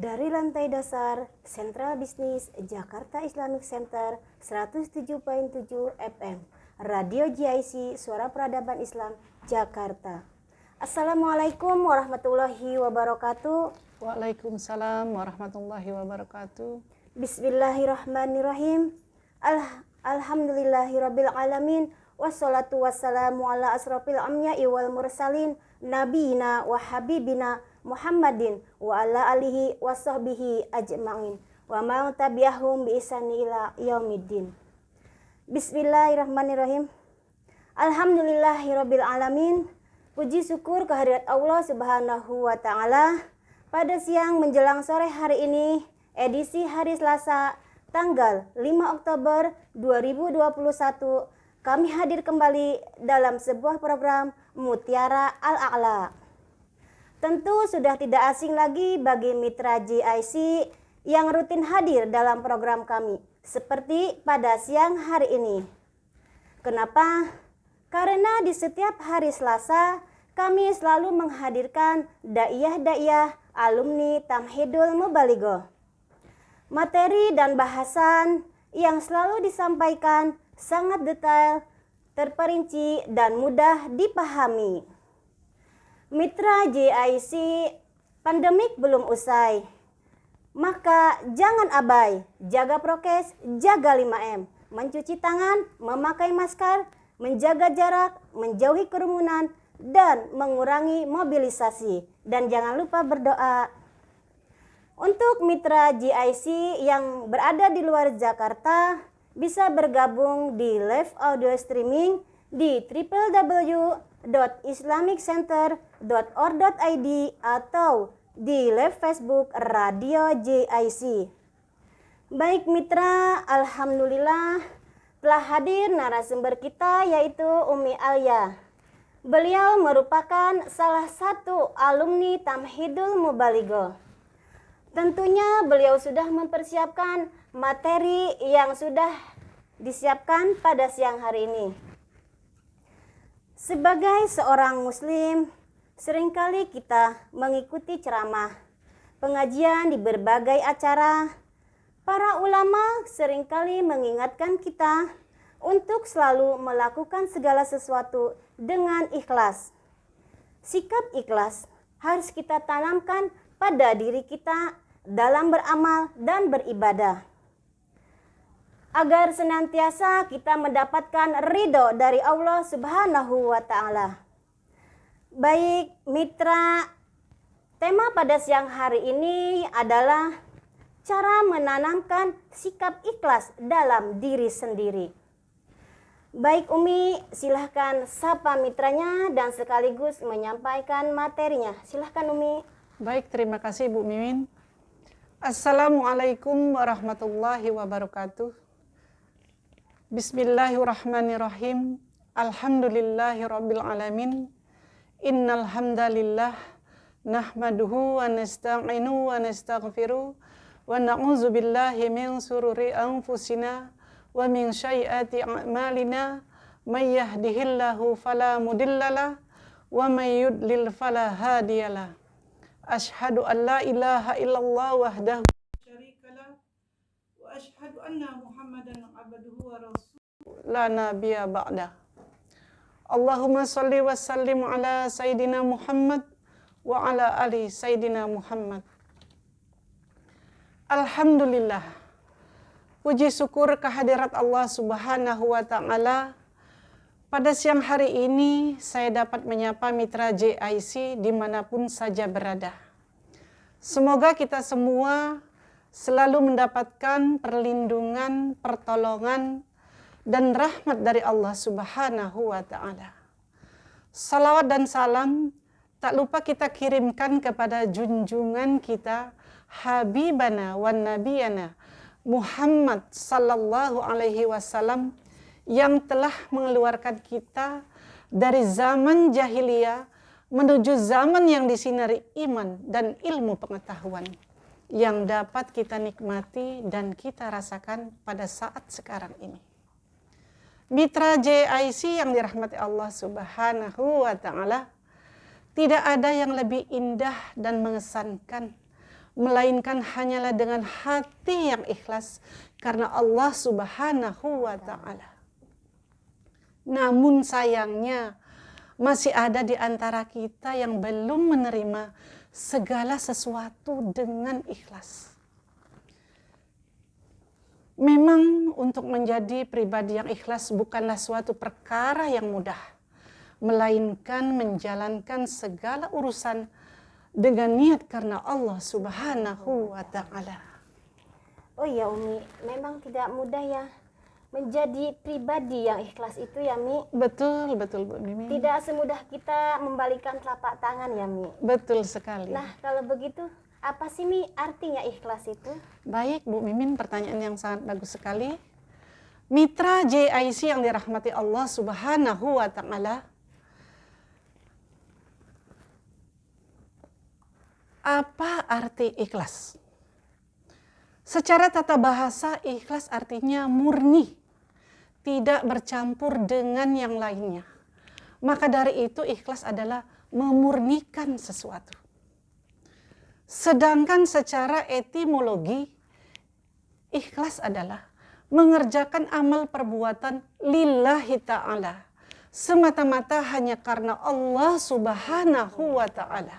Dari lantai dasar Sentral Bisnis Jakarta Islamic Center 107.7 FM Radio GIC Suara Peradaban Islam Jakarta. Assalamualaikum warahmatullahi wabarakatuh. Waalaikumsalam warahmatullahi wabarakatuh. Bismillahirrahmanirrahim. Alhamdulillahirabbil alamin. Wassalatu wassalamu ala asrofil anbiya'i wal mursalin nabiyina wa habibina Muhammadin wa ala alihi wa sahbihi ajma'in wa man tabi'ahum bi ihsani ila yaumiddin. Bismillahirrahmanirrahim. Alhamdulillahirabbil alamin. Puji syukur kehadirat Allah Subhanahu wa taala. Pada siang menjelang sore hari ini, edisi hari Selasa tanggal 5 Oktober 2021, kami hadir kembali dalam sebuah program Mutiara Al-A'la. Tentu sudah tidak asing lagi bagi mitra GIC yang rutin hadir dalam program kami, seperti pada siang hari ini. Kenapa? Karena di setiap hari Selasa, kami selalu menghadirkan daiyah-daiyah alumni Tamhidul Mubalighoh. Materi dan bahasan yang selalu disampaikan sangat detail, terperinci, dan mudah dipahami. Mitra GIC, pandemik belum usai. Maka jangan abai, jaga prokes, jaga 5M, mencuci tangan, memakai masker, menjaga jarak, menjauhi kerumunan, dan mengurangi mobilisasi. Dan jangan lupa berdoa. Untuk mitra GIC yang berada di luar Jakarta, bisa bergabung di live audio streaming di www.islamiccenter.org.id atau di live Facebook Radio GIC. Baik mitra, alhamdulillah telah hadir narasumber kita yaitu Umi Alia. Beliau merupakan salah satu alumni Tamhidul Mubalighoh. Tentunya beliau sudah mempersiapkan materi yang sudah disiapkan pada siang hari ini. Sebagai seorang muslim, seringkali kita mengikuti ceramah, pengajian di berbagai acara. Para ulama seringkali mengingatkan kita untuk selalu melakukan segala sesuatu dengan ikhlas. Sikap ikhlas harus kita tanamkan pada diri kita dalam beramal dan beribadah, agar senantiasa kita mendapatkan ridho dari Allah Subhanahu wa ta'ala. Baik mitra, tema pada siang hari ini adalah cara menanamkan sikap ikhlas dalam diri sendiri. Baik Umi, silahkan sapa mitranya dan sekaligus menyampaikan materinya. Silahkan Umi. Baik, terima kasih Bu Mimin. Assalamualaikum warahmatullahi wabarakatuh. Bismillahirrahmanirrahim. Alhamdulillahirabbil alamin. Innal hamdalillah nahmaduhu wa nasta'inu wa nastaghfiruh wa na'udzu billahi min sururi anfusina wa min sayyiati a'malina. May yahdihillahu fala mudhillalah wa may yudlil fala hadiyalah. Asyhadu an la ilaha illallah wahdahu syarikalah wa asyhadu anna Muhammadan abduhu wa rasuluhu la nabiyya ba'da. Allahumma shalli wa sallim ala sayyidina Muhammad wa ala ali sayyidina Muhammad. Alhamdulillah. Puji syukur kehadirat Allah Subhanahu wa taala. Pada siang hari ini saya dapat menyapa mitra GIC dimanapun saja berada. Semoga kita semua selalu mendapatkan perlindungan, pertolongan, dan rahmat dari Allah Subhanahu wa ta'ala. Salawat dan salam tak lupa kita kirimkan kepada junjungan kita, Habibana wa Nabiyana Muhammad sallallahu alaihi wasallam, yang telah mengeluarkan kita dari zaman jahiliyah menuju zaman yang disinari iman dan ilmu pengetahuan yang dapat kita nikmati dan kita rasakan pada saat sekarang ini. Mitra GIC yang dirahmati Allah Subhanahu wa ta'ala, tidak ada yang lebih indah dan mengesankan melainkan hanyalah dengan hati yang ikhlas karena Allah Subhanahu wa ta'ala. Namun sayangnya masih ada di antara kita yang belum menerima segala sesuatu dengan ikhlas. Memang untuk menjadi pribadi yang ikhlas bukanlah suatu perkara yang mudah, melainkan menjalankan segala urusan dengan niat karena Allah Subhanahu wa ta'ala. Oh ya Umi, memang tidak mudah ya menjadi pribadi yang ikhlas itu ya Mi. Betul Bu Mimin. Tidak semudah kita membalikan telapak tangan ya Mi. Betul sekali. Nah kalau begitu, apa sih Mi artinya ikhlas itu? Baik Bu Mimin, pertanyaan yang sangat bagus sekali. Mitra JIC yang dirahmati Allah Subhanahu wa ta'ala, apa arti ikhlas? Secara tata bahasa, ikhlas artinya murni, tidak bercampur dengan yang lainnya. Maka dari itu ikhlas adalah memurnikan sesuatu. Sedangkan secara etimologi, ikhlas adalah mengerjakan amal perbuatan lillahi ta'ala, semata-mata hanya karena Allah Subhanahu wa ta'ala,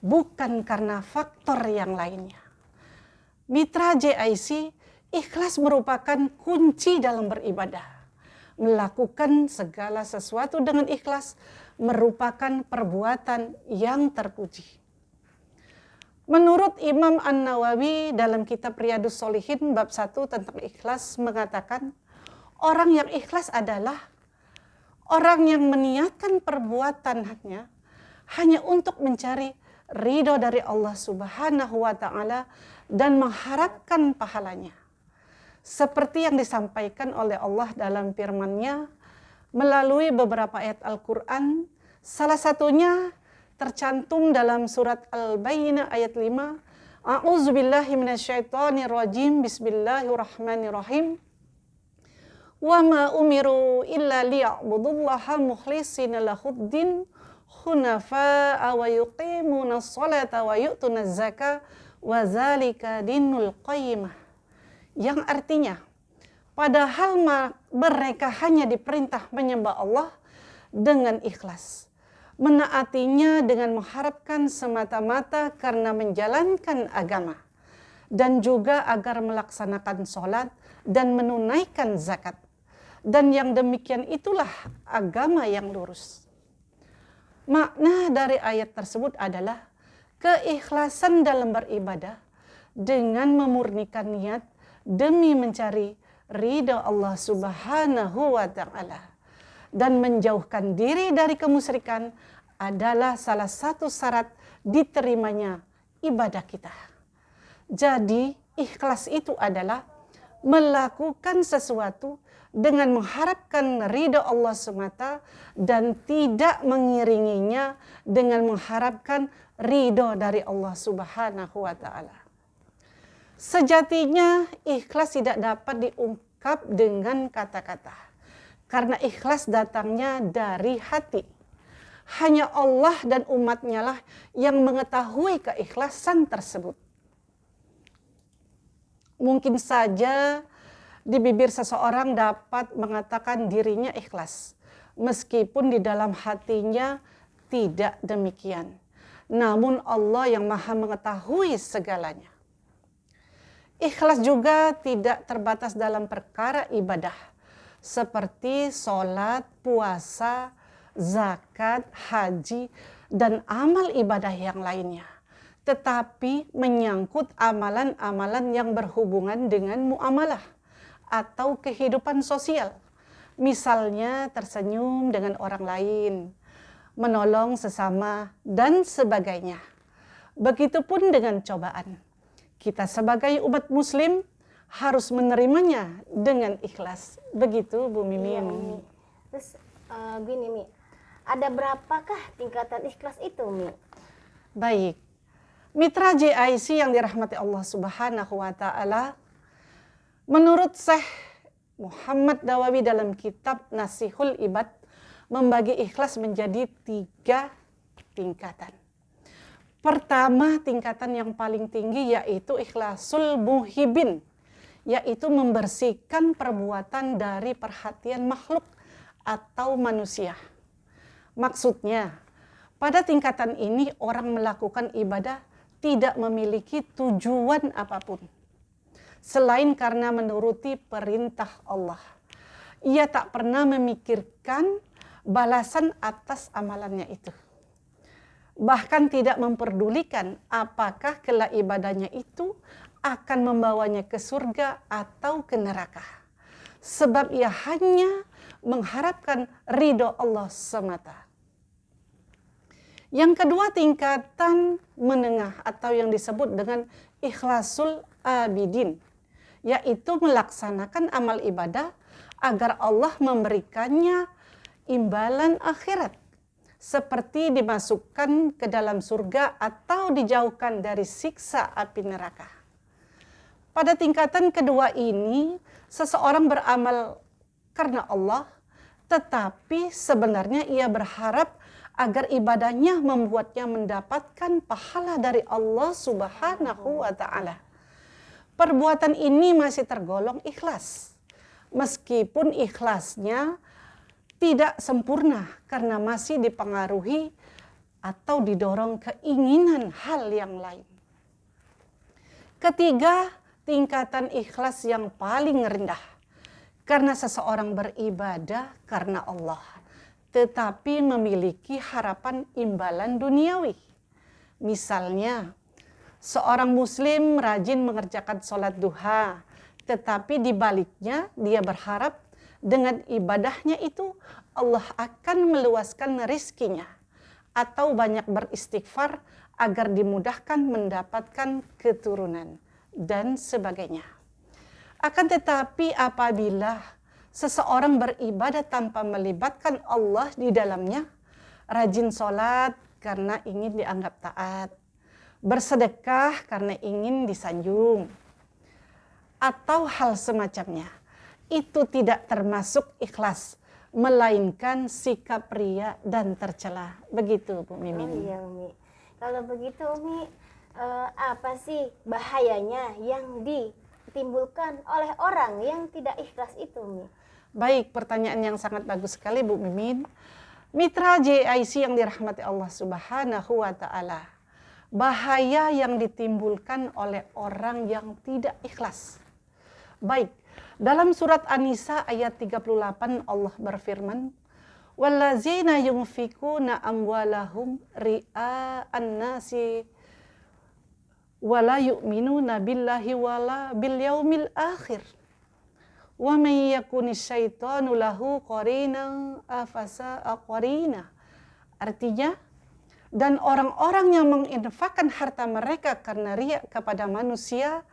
bukan karena faktor yang lainnya. Mitra JIC, ikhlas merupakan kunci dalam beribadah. Melakukan segala sesuatu dengan ikhlas merupakan perbuatan yang terpuji. Menurut Imam An-Nawawi dalam kitab Riyadhus Shalihin bab 1 tentang ikhlas mengatakan, orang yang ikhlas adalah orang yang meniatkan perbuatannya hanya untuk mencari ridho dari Allah Subhanahu wa ta'ala dan mengharapkan pahalanya. Seperti yang disampaikan oleh Allah dalam firman-Nya melalui beberapa ayat Al-Quran, salah satunya tercantum dalam surat Al-Bayyinah ayat 5. A'udzubillahi minasyaitonirrajim. Bismillahirrahmanirrahim. Wa ma umiru illa liya'budullaha mukhlishina lahuddin hunafa'a wa yuqimuna sholata wa yu'tuna zakah wa zalika dinul qayyimah. Yang artinya, padahal mereka hanya diperintah menyembah Allah dengan ikhlas, menaatinya dengan mengharapkan semata-mata karena menjalankan agama, dan juga agar melaksanakan sholat dan menunaikan zakat. Dan yang demikian itulah agama yang lurus. Makna dari ayat tersebut adalah keikhlasan dalam beribadah dengan memurnikan niat demi mencari ridha Allah Subhanahu wa ta'ala. Dan menjauhkan diri dari kemusyrikan adalah salah satu syarat diterimanya ibadah kita. Jadi ikhlas itu adalah melakukan sesuatu dengan mengharapkan ridha Allah semata dan tidak mengiringinya dengan mengharapkan ridha dari Allah Subhanahu wa ta'ala. Sejatinya ikhlas tidak dapat diungkap dengan kata-kata, karena ikhlas datangnya dari hati. Hanya Allah dan umatnya lah yang mengetahui keikhlasan tersebut. Mungkin saja di bibir seseorang dapat mengatakan dirinya ikhlas, meskipun di dalam hatinya tidak demikian. Namun Allah yang maha mengetahui segalanya. Ikhlas juga tidak terbatas dalam perkara ibadah, seperti sholat, puasa, zakat, haji, dan amal ibadah yang lainnya. Tetapi menyangkut amalan-amalan yang berhubungan dengan muamalah atau kehidupan sosial. Misalnya tersenyum dengan orang lain, menolong sesama, dan sebagainya. Begitupun dengan cobaan. Kita sebagai umat muslim harus menerimanya dengan ikhlas. Begitu Bu Mimin. Iya, terus gini Mi, ada berapakah tingkatan ikhlas itu Mi? Baik, mitra JIC yang dirahmati Allah Subhanahu wa ta'ala, menurut Syekh Muhammad Dawawi dalam kitab Nasihul Ibad membagi ikhlas menjadi 3 tingkatan. Pertama, tingkatan yang paling tinggi yaitu ikhlasul muhibin, yaitu membersihkan perbuatan dari perhatian makhluk atau manusia. Maksudnya, pada tingkatan ini orang melakukan ibadah tidak memiliki tujuan apapun selain karena menuruti perintah Allah. Ia tak pernah memikirkan balasan atas amalannya itu. Bahkan tidak memperdulikan apakah kelak ibadahnya itu akan membawanya ke surga atau ke neraka. Sebab ia hanya mengharapkan ridho Allah semata. Yang kedua, tingkatan menengah atau yang disebut dengan ikhlasul abidin, yaitu melaksanakan amal ibadah agar Allah memberikannya imbalan akhirat, seperti dimasukkan ke dalam surga atau dijauhkan dari siksa api neraka. Pada tingkatan kedua ini, seseorang beramal karena Allah, tetapi sebenarnya ia berharap agar ibadahnya membuatnya mendapatkan pahala dari Allah Subhanahu wa Ta'ala. Perbuatan ini masih tergolong ikhlas, meskipun ikhlasnya tidak sempurna karena masih dipengaruhi atau didorong keinginan hal yang lain. Ketiga, tingkatan ikhlas yang paling rendah, karena seseorang beribadah karena Allah, tetapi memiliki harapan imbalan duniawi. Misalnya, seorang muslim rajin mengerjakan sholat duha, tetapi di baliknya dia berharap dengan ibadahnya itu Allah akan meluaskan rizkinya, atau banyak beristighfar agar dimudahkan mendapatkan keturunan, dan sebagainya. Akan tetapi apabila seseorang beribadah tanpa melibatkan Allah di dalamnya, rajin sholat karena ingin dianggap taat, bersedekah karena ingin disanjung, atau hal semacamnya, itu tidak termasuk ikhlas, melainkan sikap ria dan tercela. Begitu, Bu Mimin. Oh iya, Umi. Kalau begitu, Umi, apa sih bahayanya yang ditimbulkan oleh orang yang tidak ikhlas itu, Umi? Baik, pertanyaan yang sangat bagus sekali, Bu Mimin. Mitra JIC yang dirahmati Allah Subhanahu wa Ta'ala. Bahaya yang ditimbulkan oleh orang yang tidak ikhlas. Baik, dalam surat An-Nisa ayat 38 Allah berfirman, "Wallazina yunfikuna amwalahum ri'a'an nasi wala yu'minuna billahi wala bil yaumil akhir. Wa may yakuni syaitanu lahu qarinan afasa'a qarina." Artinya, dan orang-orang yang menginfakkan harta mereka karena riya kepada manusia,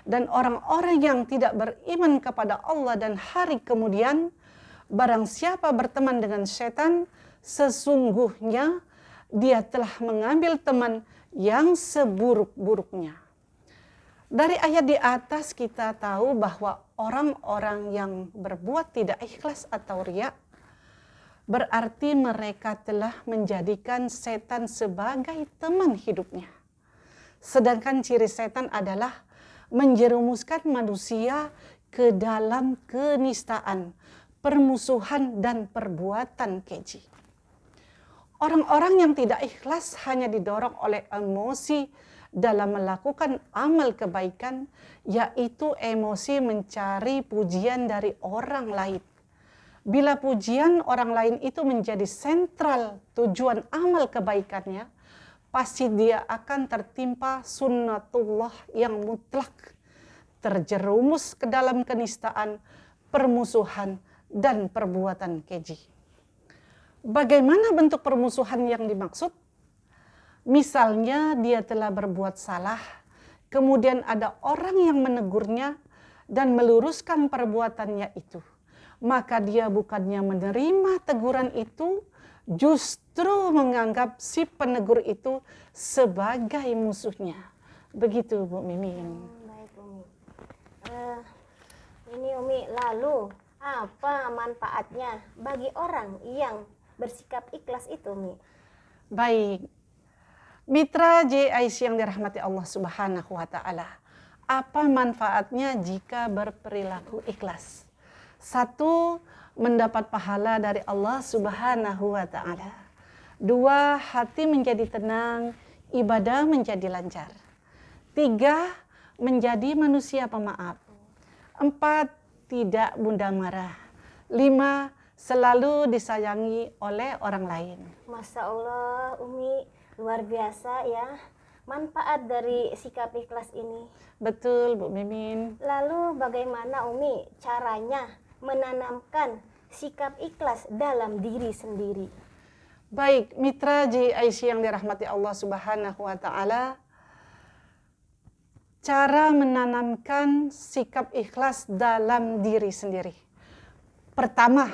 dan orang-orang yang tidak beriman kepada Allah dan hari kemudian, barang siapa berteman dengan setan, sesungguhnya dia telah mengambil teman yang seburuk-buruknya. Dari ayat di atas kita tahu bahwa orang-orang yang berbuat tidak ikhlas atau riya, berarti mereka telah menjadikan setan sebagai teman hidupnya. Sedangkan ciri setan adalah menjerumuskan manusia ke dalam kenistaan, permusuhan, dan perbuatan keji. Orang-orang yang tidak ikhlas hanya didorong oleh emosi dalam melakukan amal kebaikan, yaitu emosi mencari pujian dari orang lain. Bila pujian orang lain itu menjadi sentral tujuan amal kebaikannya, pasti dia akan tertimpa sunnatullah yang mutlak, terjerumus ke dalam kenistaan, permusuhan, dan perbuatan keji. Bagaimana bentuk permusuhan yang dimaksud? Misalnya dia telah berbuat salah, kemudian ada orang yang menegurnya dan meluruskan perbuatannya itu. Maka dia bukannya menerima teguran itu, justru menganggap si penegur itu sebagai musuhnya. Begitu, Bu Mimin. Baik, Umi. Ini Umi, lalu apa manfaatnya bagi orang yang bersikap ikhlas itu, Umi? Baik. Mitra JIC yang dirahmati Allah Subhanahu wa Ta'ala, apa manfaatnya jika berperilaku ikhlas? 1, mendapat pahala dari Allah Subhanahu wa Ta'ala. 2, hati menjadi tenang, ibadah menjadi lancar. 3, menjadi manusia pemaaf. 4, tidak mudah marah. 5, selalu disayangi oleh orang lain. Masya Allah, Umi, luar biasa ya manfaat dari sikap ikhlas ini. Betul, Bu Mimin. Lalu bagaimana Umi caranya menanamkan sikap ikhlas dalam diri sendiri? Baik, mitra JIC yang dirahmati Allah Subhanahu wa Ta'ala, cara menanamkan sikap ikhlas dalam diri sendiri. Pertama,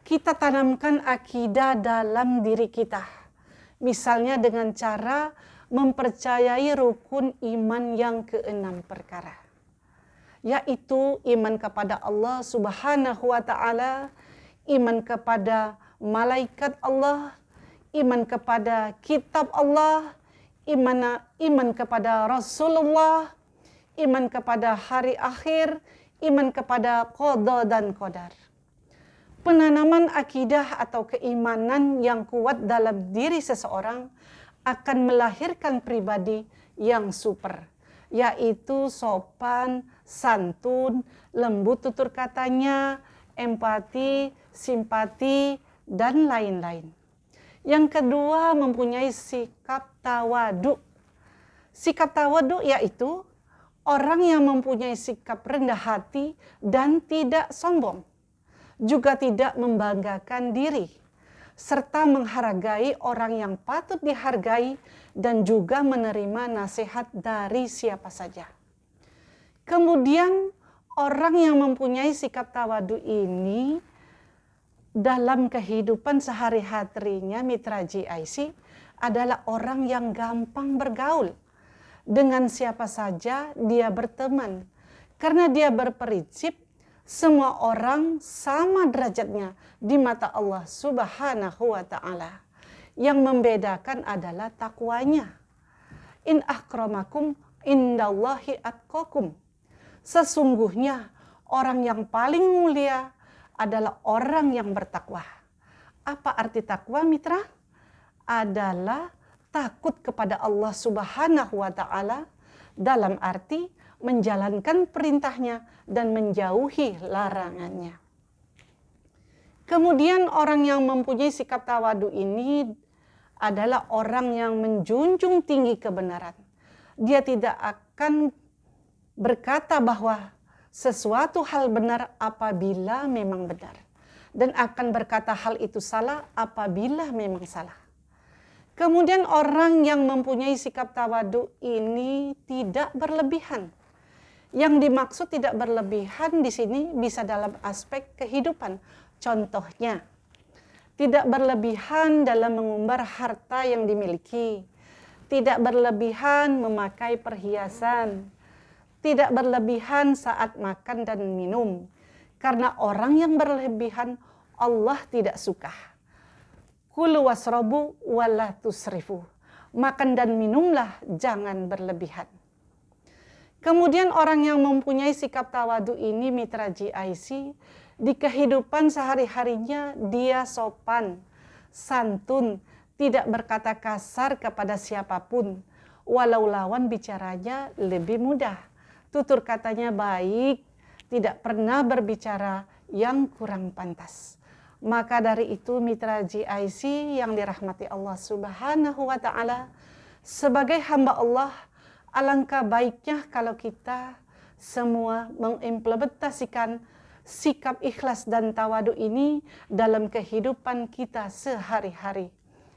kita tanamkan akidah dalam diri kita. Misalnya dengan cara mempercayai rukun iman yang ke-6 perkara. Yaitu iman kepada Allah Subhanahu wa Ta'ala, iman kepada malaikat Allah, iman kepada kitab Allah, iman kepada Rasulullah, iman kepada hari akhir, iman kepada qada dan qadar. Penanaman akidah atau keimanan yang kuat dalam diri seseorang akan melahirkan pribadi yang super, yaitu sopan, santun, lembut tutur katanya, empati, simpati, dan lain-lain. Yang kedua, mempunyai sikap tawadu. Sikap tawadu yaitu orang yang mempunyai sikap rendah hati dan tidak sombong, juga tidak membanggakan diri, serta menghargai orang yang patut dihargai dan juga menerima nasihat dari siapa saja. Kemudian orang yang mempunyai sikap tawadu ini dalam kehidupan sehari-harinya mitra JIC adalah orang yang gampang bergaul. Dengan siapa saja dia berteman, karena dia berprinsip semua orang sama derajatnya di mata Allah Subhanahu wa Ta'ala. Yang membedakan adalah takwanya. In akramakum indallahi atqakum. Sesungguhnya orang yang paling mulia adalah orang yang bertakwa. Apa arti takwa, mitra? Adalah takut kepada Allah Subhanahu wa Ta'ala dalam arti menjalankan perintahnya dan menjauhi larangannya. Kemudian orang yang mempunyai sikap tawadu ini adalah orang yang menjunjung tinggi kebenaran. Dia tidak akan berkata bahwa sesuatu hal benar apabila memang benar, dan akan berkata hal itu salah apabila memang salah. Kemudian orang yang mempunyai sikap tawadu ini tidak berlebihan. Yang dimaksud tidak berlebihan di sini bisa dalam aspek kehidupan. Contohnya, tidak berlebihan dalam mengumbar harta yang dimiliki, tidak berlebihan memakai perhiasan, tidak berlebihan saat makan dan minum. Karena orang yang berlebihan Allah tidak suka. Kulu wasrabu wala tusrifu. Makan dan minumlah, jangan berlebihan. Kemudian orang yang mempunyai sikap tawadu ini mitra JIC, di kehidupan sehari-harinya dia sopan, santun, tidak berkata kasar kepada siapapun. Walau lawan bicaranya lebih mudah. Tutur katanya baik, tidak pernah berbicara yang kurang pantas. Maka dari itu mitra JIC yang dirahmati Allah Subhanahu wa Ta'ala, sebagai hamba Allah, alangkah baiknya kalau kita semua mengimplementasikan sikap ikhlas dan tawadu ini dalam kehidupan kita sehari-hari.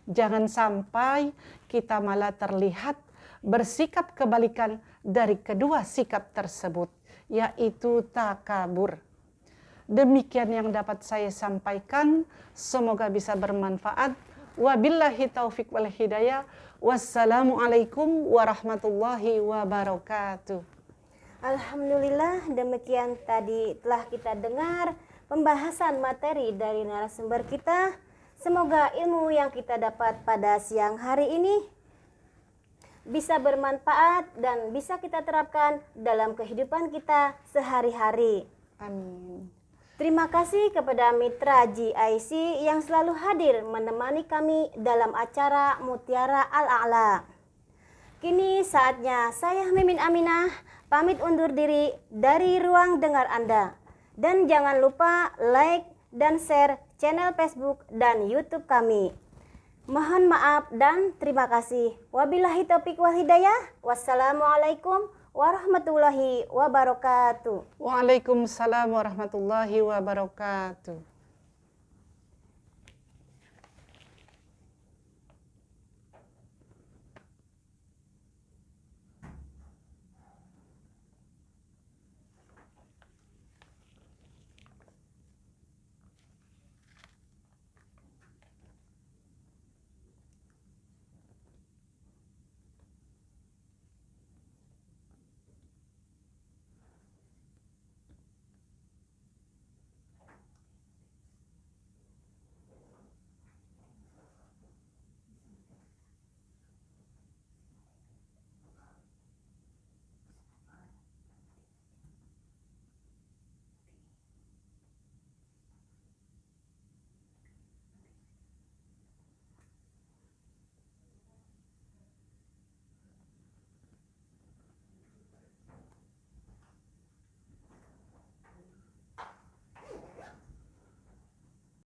Jangan sampai kita malah terlihat bersikap kebalikan dari kedua sikap tersebut, yaitu takabur. Demikian yang dapat saya sampaikan, semoga bisa bermanfaat. Wabillahi taufiq wal hidayah. Wassalamualaikum warahmatullahi wabarakatuh. Alhamdulillah, demikian tadi telah kita dengar pembahasan materi dari narasumber kita. Semoga ilmu yang kita dapat pada siang hari ini bisa bermanfaat dan bisa kita terapkan dalam kehidupan kita sehari-hari. Amin. Terima kasih kepada mitra GIC yang selalu hadir menemani kami dalam acara Mutiara Al-A'la. Kini saatnya saya Mimin Aminah pamit undur diri dari ruang dengar Anda. Dan jangan lupa like dan share channel Facebook dan YouTube kami. Mohon maaf dan terima kasih. Wabillahi taufiq wal hidayah. Wassalamualaikum warahmatullahi wabarakatuh. Waalaikumsalam warahmatullahi wabarakatuh.